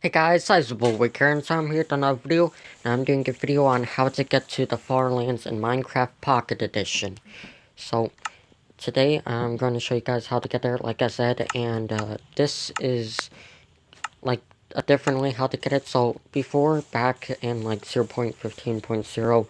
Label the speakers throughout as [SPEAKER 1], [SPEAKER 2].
[SPEAKER 1] Hey guys, SizeableWig here, and so I'm here with another video, and I'm doing a video on how to get to the Farlands in Minecraft Pocket Edition. So, today I'm going to show you guys how to get there, like I said, and this is, like, a different way how to get it. So, before, back in, like, 0.15.0,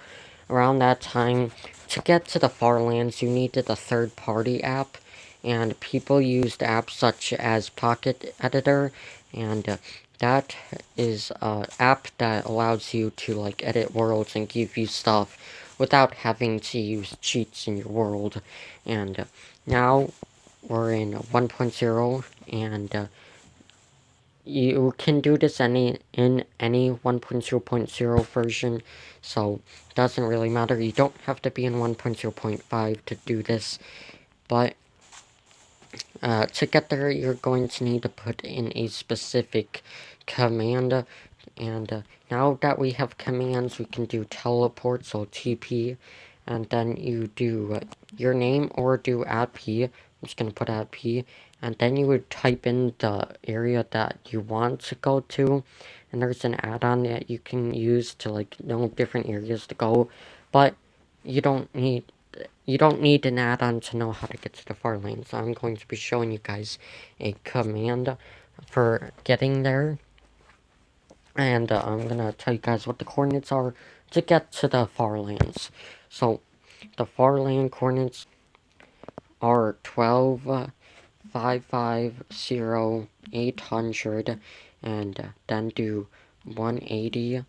[SPEAKER 1] around that time, to get to the Farlands, you needed a third-party app, and people used apps such as Pocket Editor, and that is an app that allows you to, like, edit worlds and give you stuff without having to use cheats in your world. And now we're in 1.0, and you can do this in any 1.0.0 version, so it doesn't really matter. You don't have to be in 1.0.5 to do this, but to get there, you're going to need to put in a specific command, and now that we have commands, we can do teleport, so TP, and then you do your name or do add P. I'm just going to put add P, and then you would type in the area that you want to go to, and there's an add-on that you can use to, like, know different areas to go, but you don't need an add-on to know how to get to the Farlands. So I'm going to be showing you guys a command for getting there. And I'm going to tell you guys what the coordinates are to get to the Farlands. So, the Farland coordinates are 12, 5, 5, 0, 800, and then do 180,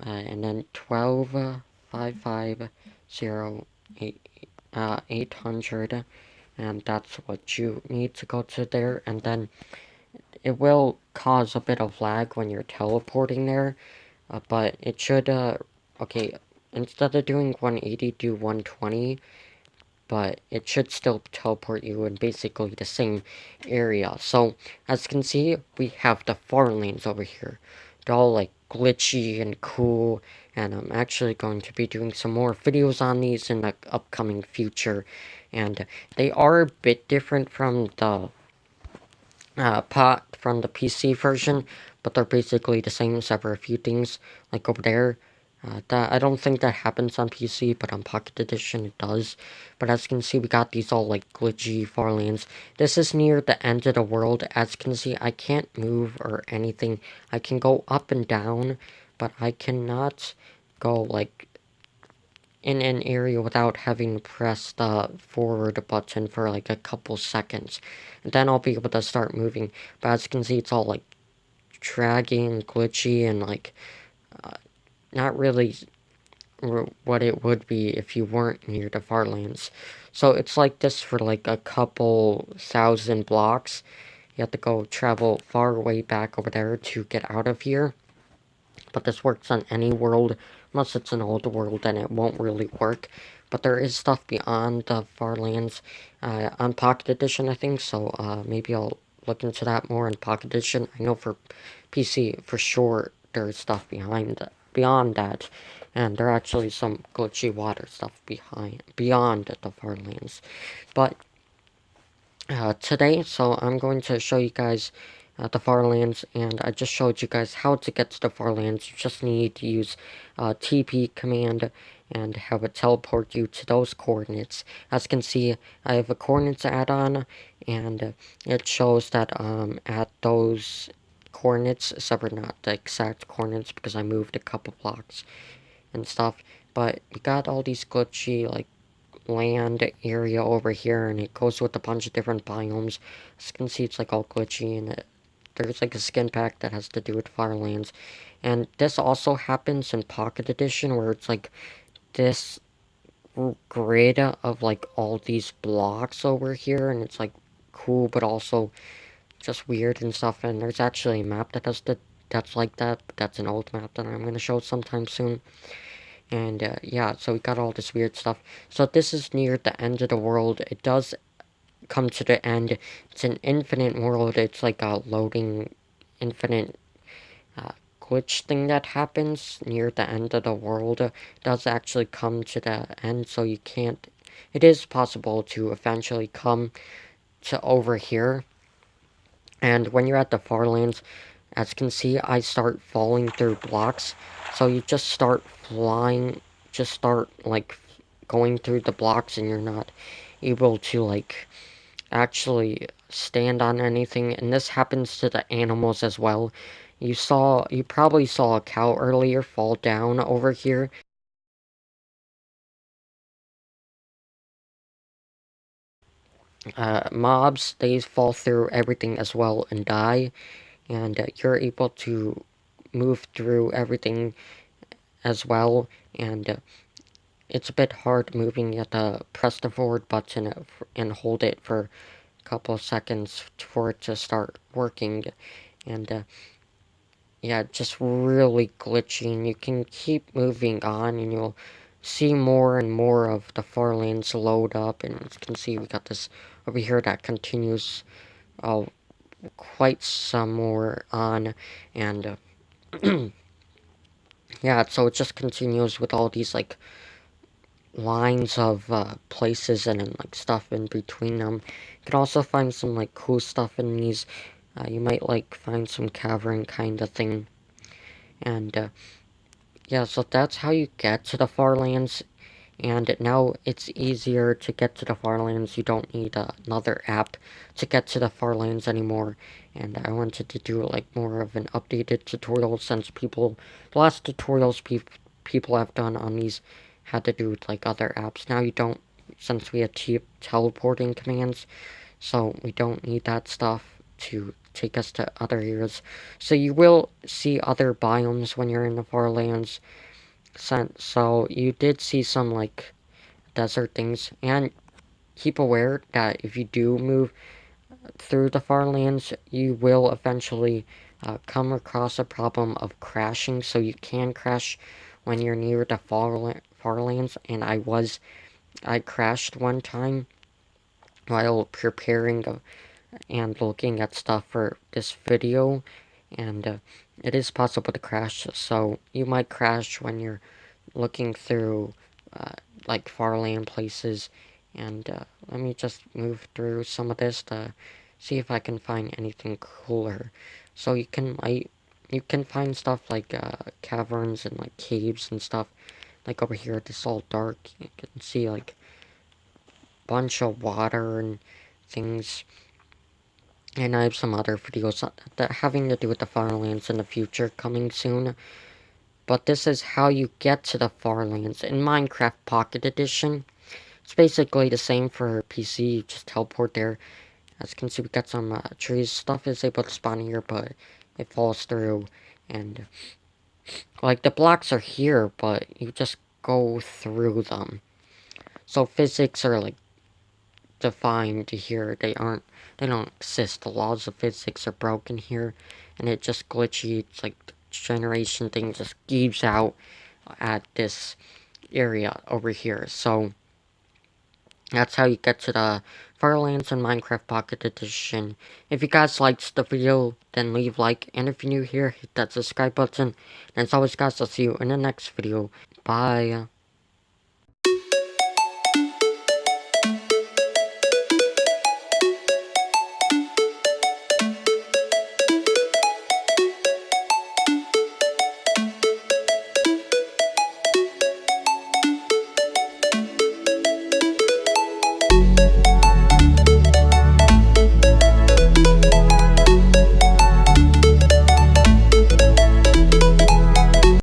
[SPEAKER 1] and then 12, 5, 5, 0, 800, and that's what you need to go to there. And then it will cause a bit of lag when you're teleporting there, but it should, okay, instead of doing 180, do 120, but it should still teleport you in basically the same area. So, as you can see, we have the Farlands over here. They're all, like, glitchy and cool, and I'm actually going to be doing some more videos on these in the upcoming future. And they are a bit different from the PC version, but they're basically the same except for a few things, like over there. That I don't think that happens on PC, but on Pocket Edition it does. But as you can see, we got these all, like, glitchy Farlands. This is near the end of the world. As you can see, I can't move or anything. I can go up and down, but I cannot go, like, in an area without having to press the forward button for, like, a couple seconds. And then I'll be able to start moving. But as you can see, it's all, like, dragging, glitchy, and, like, not really what it would be if you weren't near the Farlands. So it's like this for, like, a couple thousand blocks. You have to go travel far way back over there to get out of here. But this works on any world, unless it's an old world, then it won't really work. But there is stuff beyond the Farlands on Pocket Edition, I think, so maybe I'll look into that more in Pocket Edition. I know for PC, for sure, there's stuff beyond that, and there are actually some glitchy water stuff beyond the Farlands. But today, so I'm going to show you guys the Farlands, and I just showed you guys how to get to the Farlands. You just need to use TP command and have it teleport you to those coordinates. As you can see, I have a coordinates add-on, and it shows that at those coordinates, except for not the exact coordinates because I moved a couple blocks and stuff, but we got all these glitchy, like, land area over here, and it goes with a bunch of different biomes. As you can see, it's, like, all glitchy, and there's, like, a skin pack that has to do with Farlands. And this also happens in Pocket Edition, where it's, like, this grid of, like, all these blocks over here, and it's, like, cool, but also just weird and stuff. And there's actually a map that's like that, but that's an old map that I'm going to show sometime soon. And yeah, so we got all this weird stuff. So this is near the end of the world. It does come to the end. It's an infinite world. It's like a loading infinite glitch thing that happens near the end of the world. It does actually come to the end, so you can't... It is possible to eventually come to over here. And when you're at the Farlands, as you can see, I start falling through blocks. So you just start flying, just start like going through the blocks, and you're not able to like actually stand on anything. And this happens to the animals as well. You probably saw a cow earlier fall down over here. Mobs, they fall through everything as well and die, and you're able to move through everything as well, and it's a bit hard moving. You have to press the forward button and hold it for a couple of seconds for it to start working, and yeah, just really glitchy, and you can keep moving on, and you'll see more and more of the Farlands load up, and as you can see, we got this over here that continues quite some more on, and yeah, so it just continues with all these like lines of places and then, like stuff in between them. You can also find some like cool stuff in these. You might like find some cavern kind of thing, and yeah, so that's how you get to the Farlands. And now it's easier to get to the Farlands. You don't need another app to get to the Farlands anymore. And I wanted to do like more of an updated tutorial, since the last tutorials people have done on these had to do with like other apps. Now you don't, since we have teleporting commands, so we don't need that stuff to take us to other areas. So you will see other biomes when you're in the Farlands. So you did see some like desert things, and keep aware that if you do move through the Farlands, you will eventually come across a problem of crashing. So you can crash when you're near the Farlands, and I crashed one time while preparing and looking at stuff for this video, and it is possible to crash. So you might crash when you're looking through like Farland places, and let me just move through some of this to see if I can find anything cooler. So you can find stuff like caverns and like caves and stuff. Like over here, this is all dark. You can see like a bunch of water and things. And I have some other videos that having to do with the Farlands in the future coming soon. But this is how you get to the Farlands in Minecraft Pocket Edition. It's basically the same for PC, you just teleport there. As you can see, we got some trees. Stuff is able to spawn here, but it falls through. And, like, the blocks are here, but you just go through them. So physics are, like, defined here. They don't exist. The laws of physics are broken here. And it just glitchy. It's like the generation thing just gives out at this area over here. So that's how you get to the Farlands in Minecraft Pocket Edition. If you guys liked the video, then leave a like, and if you're new here, hit that subscribe button. And as always guys, I'll see you in the next video. Bye.